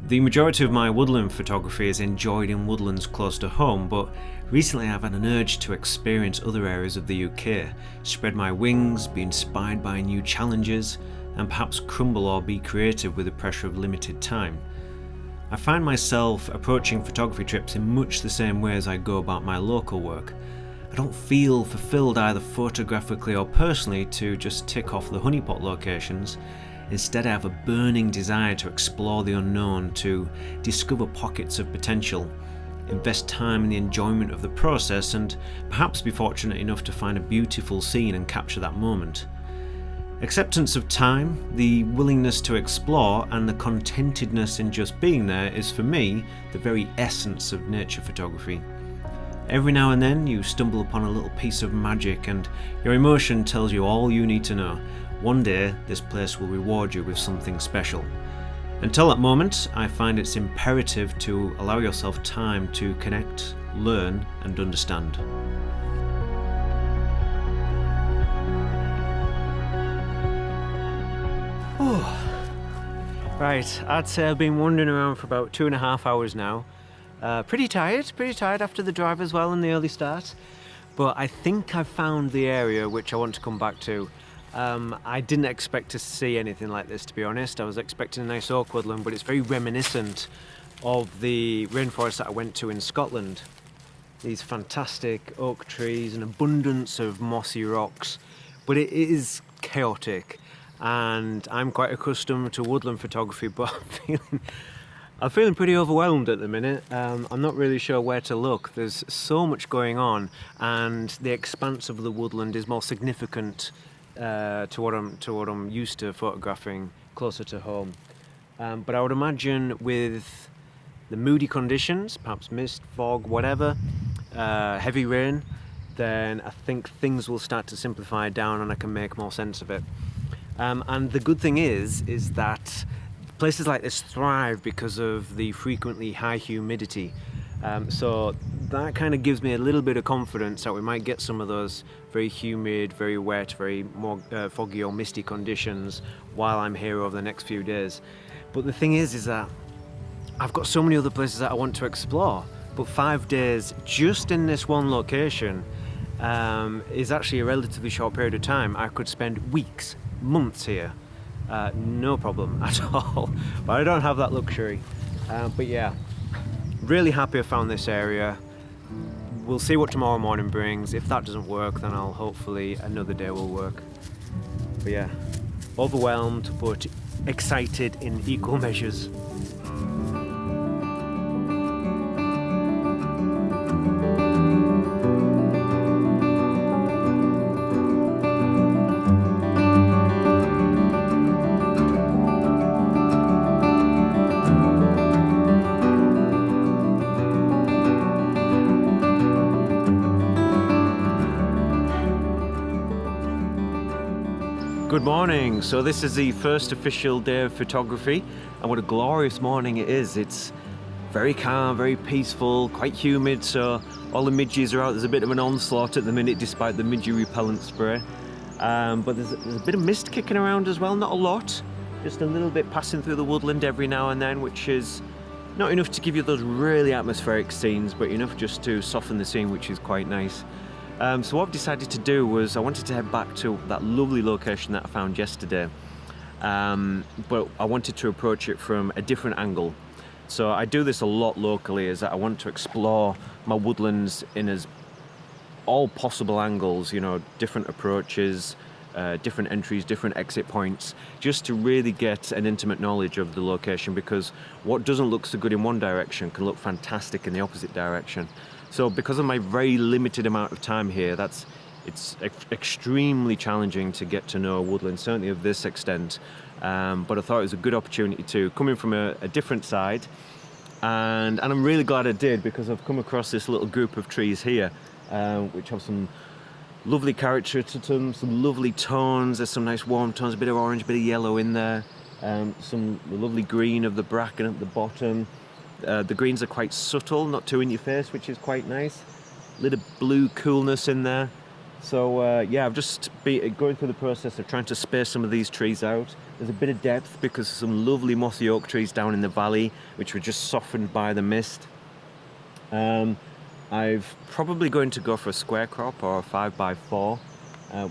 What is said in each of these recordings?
The majority of my woodland photography is enjoyed in woodlands close to home, but recently I've had an urge to experience other areas of the UK, spread my wings, be inspired by new challenges, and perhaps crumble or be creative with the pressure of limited time. I find myself approaching photography trips in much the same way as I go about my local work. I don't feel fulfilled either photographically or personally to just tick off the honeypot locations. Instead, I have a burning desire to explore the unknown, to discover pockets of potential, invest time in the enjoyment of the process, and perhaps be fortunate enough to find a beautiful scene and capture that moment. Acceptance of time, the willingness to explore, and the contentedness in just being there is for me the very essence of nature photography. Every now and then you stumble upon a little piece of magic and your emotion tells you all you need to know. One day this place will reward you with something special. Until that moment, I find it's imperative to allow yourself time to connect, learn and understand. Right, I'd say I've been wandering around for about 2.5 hours now. Pretty tired after the drive as well and the early start. But I think I've found the area which I want to come back to. I didn't expect to see anything like this, to be honest. I was expecting a nice oak woodland, but it's very reminiscent of the rainforest that I went to in Scotland. These fantastic oak trees, an abundance of mossy rocks, but it is chaotic. And I'm quite accustomed to woodland photography, but I'm feeling pretty overwhelmed at the minute. I'm not really sure where to look. There's so much going on, and the expanse of the woodland is more significant to what I'm used to photographing closer to home. But I would imagine with the moody conditions, perhaps mist, fog, whatever, heavy rain, then I think things will start to simplify down and I can make more sense of it. And the good thing is that places like this thrive because of the frequently high humidity. So that kind of gives me a little bit of confidence that we might get some of those very humid, very wet, very more foggy or misty conditions while I'm here over the next few days. But the thing is that I've got so many other places that I want to explore, but 5 days just in this one location is actually a relatively short period of time. I could spend weeks, months here, no problem at all, but I don't have that luxury. But yeah, really happy I found this area. We'll see what tomorrow morning brings. If that doesn't work, then hopefully another day will work. But yeah, overwhelmed but excited in equal measures. Good morning. So this is the first official day of photography, and what a glorious morning it is. It's very calm, very peaceful, quite humid, so all the midges are out. There's a bit of an onslaught at the minute despite the midgie repellent spray, but there's a bit of mist kicking around as well, not a lot, just a little bit passing through the woodland every now and then, which is not enough to give you those really atmospheric scenes, but enough just to soften the scene, which is quite nice. So what I've decided to do was I wanted to head back to that lovely location that I found yesterday, but I wanted to approach it from a different angle. So I do this a lot locally, is that I want to explore my woodlands in as all possible angles, you know, different approaches, different entries, different exit points, just to really get an intimate knowledge of the location, because what doesn't look so good in one direction can look fantastic in the opposite direction. So because of my very limited amount of time here, it's extremely challenging to get to know a woodland, certainly of this extent. But I thought it was a good opportunity to come in from a different side. And I'm really glad I did, because I've come across this little group of trees here, which have some lovely character to them, some lovely tones. There's some nice warm tones, a bit of orange, a bit of yellow in there. Some lovely green of the bracken at the bottom. The greens are quite subtle, not too in your face, which is quite nice. A little blue coolness in there. So yeah, I've just been going through the process of trying to space some of these trees out. There's a bit of depth because of some lovely mossy oak trees down in the valley, which were just softened by the mist. I've probably going to go for a square crop or a 5x4,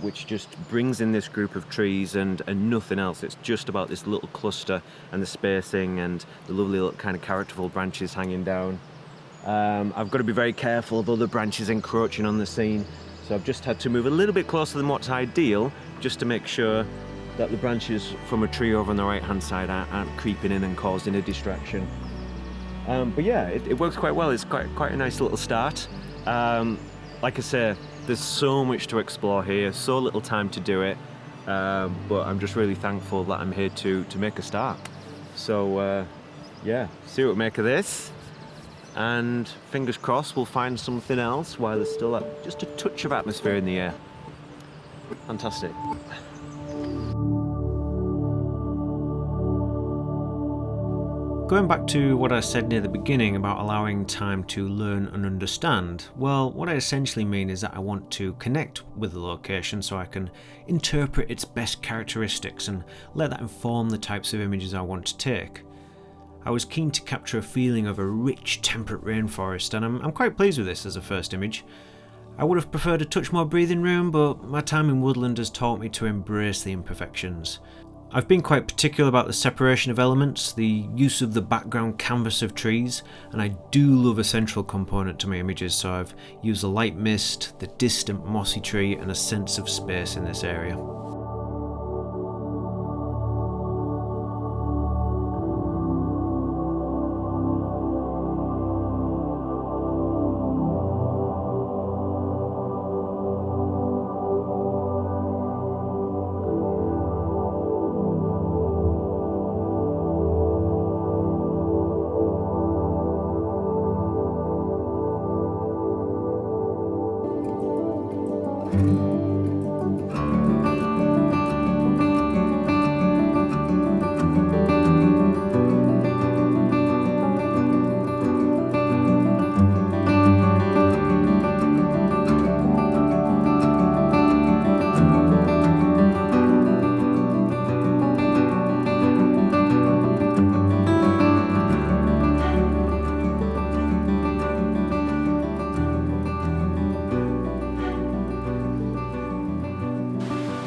which just brings in this group of trees and nothing else. It's just about this little cluster and the spacing and the lovely little kind of characterful branches hanging down. I've got to be very careful of other branches encroaching on the scene, so I've just had to move a little bit closer than what's ideal, just to make sure that the branches from a tree over on the right hand side aren't creeping in and causing a distraction. But yeah, it works quite well. It's quite a nice little start. Like I say, there's so much to explore here, so little time to do it, but I'm just really thankful that I'm here to make a start. So yeah, see what we make of this, and fingers crossed we'll find something else while there's still just a touch of atmosphere in the air. Fantastic. Going back to what I said near the beginning about allowing time to learn and understand, well, what I essentially mean is that I want to connect with the location so I can interpret its best characteristics and let that inform the types of images I want to take. I was keen to capture a feeling of a rich, temperate rainforest, and I'm quite pleased with this as a first image. I would have preferred a touch more breathing room, but my time in Woodland has taught me to embrace the imperfections. I've been quite particular about the separation of elements, the use of the background canvas of trees, and I do love a central component to my images, so I've used the light mist, the distant mossy tree, and a sense of space in this area.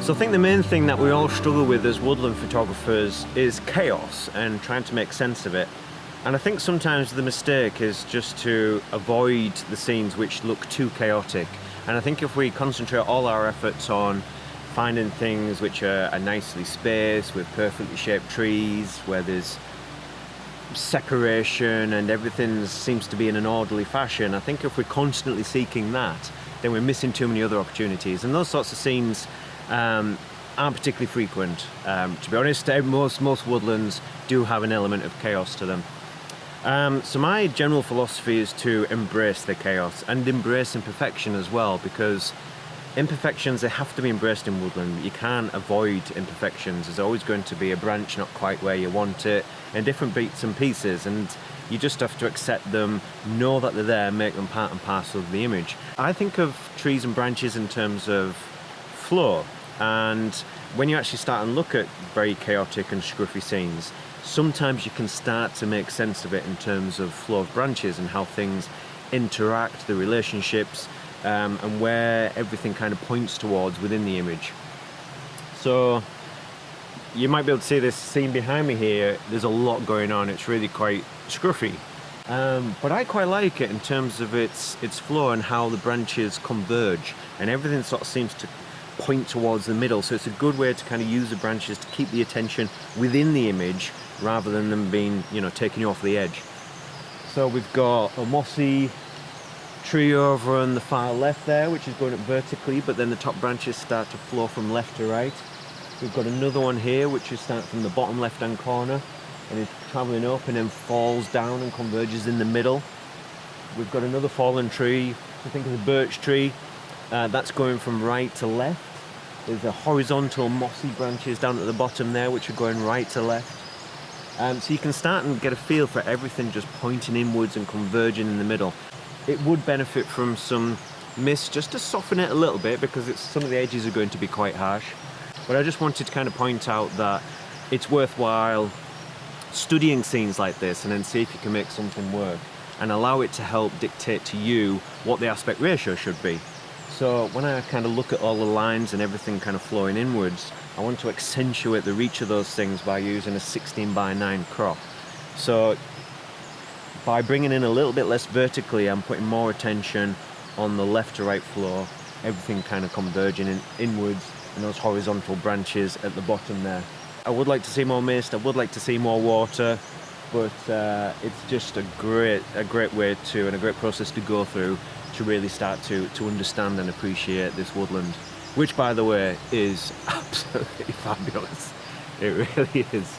So I think the main thing that we all struggle with as woodland photographers is chaos and trying to make sense of it. And I think sometimes the mistake is just to avoid the scenes which look too chaotic. And I think if we concentrate all our efforts on finding things which are nicely spaced with perfectly shaped trees, where there's separation and everything seems to be in an orderly fashion, I think if we're constantly seeking that, then we're missing too many other opportunities. And those sorts of scenes aren't particularly frequent. To be honest, most woodlands do have an element of chaos to them. So my general philosophy is to embrace the chaos and embrace imperfection as well, because imperfections, they have to be embraced in woodland. You can't avoid imperfections. There's always going to be a branch not quite where you want it, and different bits and pieces, and you just have to accept them, know that they're there, make them part and parcel of the image. I think of trees and branches in terms of flow, and when you actually start and look at very chaotic and scruffy scenes, sometimes you can start to make sense of it in terms of flow of branches and how things interact, the relationships, and where everything kind of points towards within the image. So you might be able to see this scene behind me here. There's a lot going on. It's really quite scruffy, but I quite like it in terms of its flow and how the branches converge, and everything sort of seems to point towards the middle. So it's a good way to kind of use the branches to keep the attention within the image rather than them being, taking you off the edge. So we've got a mossy tree over on the far left there, which is going up vertically, but then the top branches start to flow from left to right. We've got another one here which is starting from the bottom left hand corner and is travelling up and then falls down and converges in the middle. We've got another fallen tree, I think it's a birch tree, that's going from right to left. There's a horizontal mossy branches down at the bottom there which are going right to left. So you can start and get a feel for everything just pointing inwards and converging in the middle. It would benefit from some mist just to soften it a little bit, because some of the edges are going to be quite harsh. But I just wanted to kind of point out that it's worthwhile studying scenes like this and then see if you can make something work and allow it to help dictate to you what the aspect ratio should be. So when I kind of look at all the lines and everything kind of flowing inwards, I want to accentuate the reach of those things by using a 16:9 crop. So by bringing in a little bit less vertically, I'm putting more attention on the left to right flow, everything kind of converging inwards, and those horizontal branches at the bottom there. I would like to see more mist, I would like to see more water, but it's just a great way to, and a great process to go through to really start to understand and appreciate this woodland, which, by the way, is absolutely fabulous. It really is.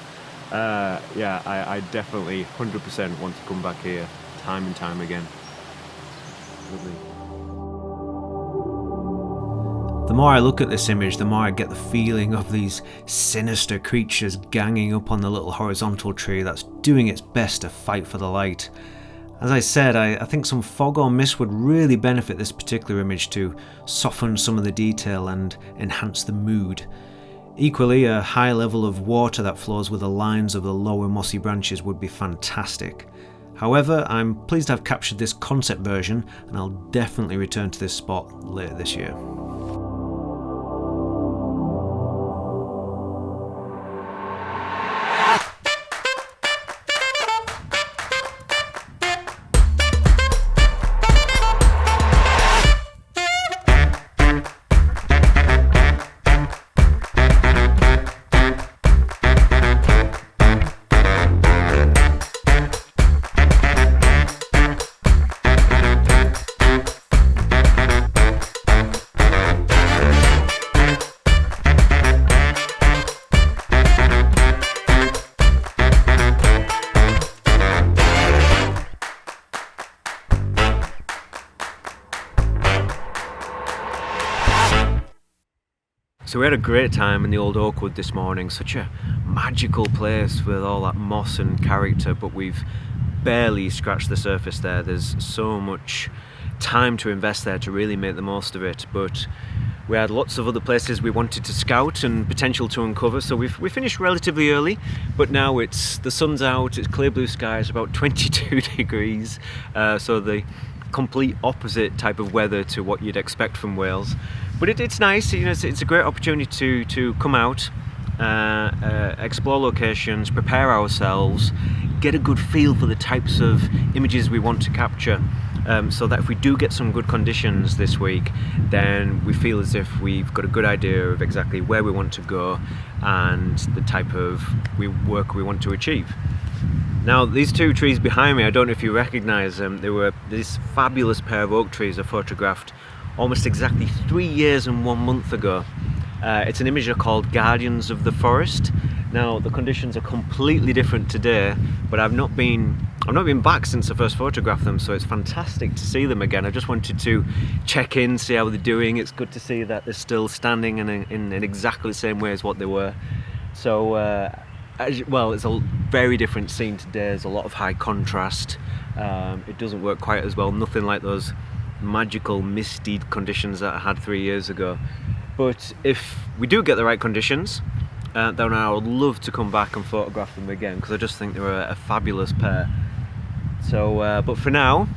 Yeah, I definitely 100% want to come back here time and time again. Lovely. The more I look at this image, the more I get the feeling of these sinister creatures ganging up on the little horizontal tree that's doing its best to fight for the light. As I said, I think some fog or mist would really benefit this particular image to soften some of the detail and enhance the mood. Equally, a high level of water that flows with the lines of the lower mossy branches would be fantastic. However, I'm pleased I've captured this concept version, and I'll definitely return to this spot later this year. So we had a great time in the old Oakwood this morning, such a magical place with all that moss and character, but we've barely scratched the surface there. There's so much time to invest there to really make the most of it, but we had lots of other places we wanted to scout and potential to uncover, so we finished relatively early, but now the sun's out, it's clear blue skies, about 22 degrees, so the complete opposite type of weather to what you'd expect from Wales. But it's nice, you know, it's a great opportunity to come out, explore locations, prepare ourselves, get a good feel for the types of images we want to capture, so that if we do get some good conditions this week, then we feel as if we've got a good idea of exactly where we want to go and the type of work we want to achieve. Now, these two trees behind me, I don't know if you recognise them, they were this fabulous pair of oak trees I photographed almost exactly 3 years and 1 month ago. It's an image called Guardians of the Forest. Now, the conditions are completely different today, but I've not been back since I first photographed them, so it's fantastic to see them again. I just wanted to check in, see how they're doing. It's good to see that they're still standing in exactly the same way as what they were. So, well, it's a very different scene today. There's a lot of high contrast. It doesn't work quite as well, nothing like those magical misty conditions that I had 3 years ago. But if we do get the right conditions, then I would love to come back and photograph them again, because I just think they're a fabulous pair. So, but for now,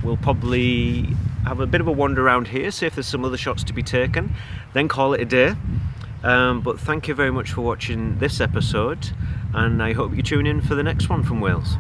we'll probably have a bit of a wander around here, see if there's some other shots to be taken, then call it a day. But thank you very much for watching this episode, and I hope you tune in for the next one from Wales.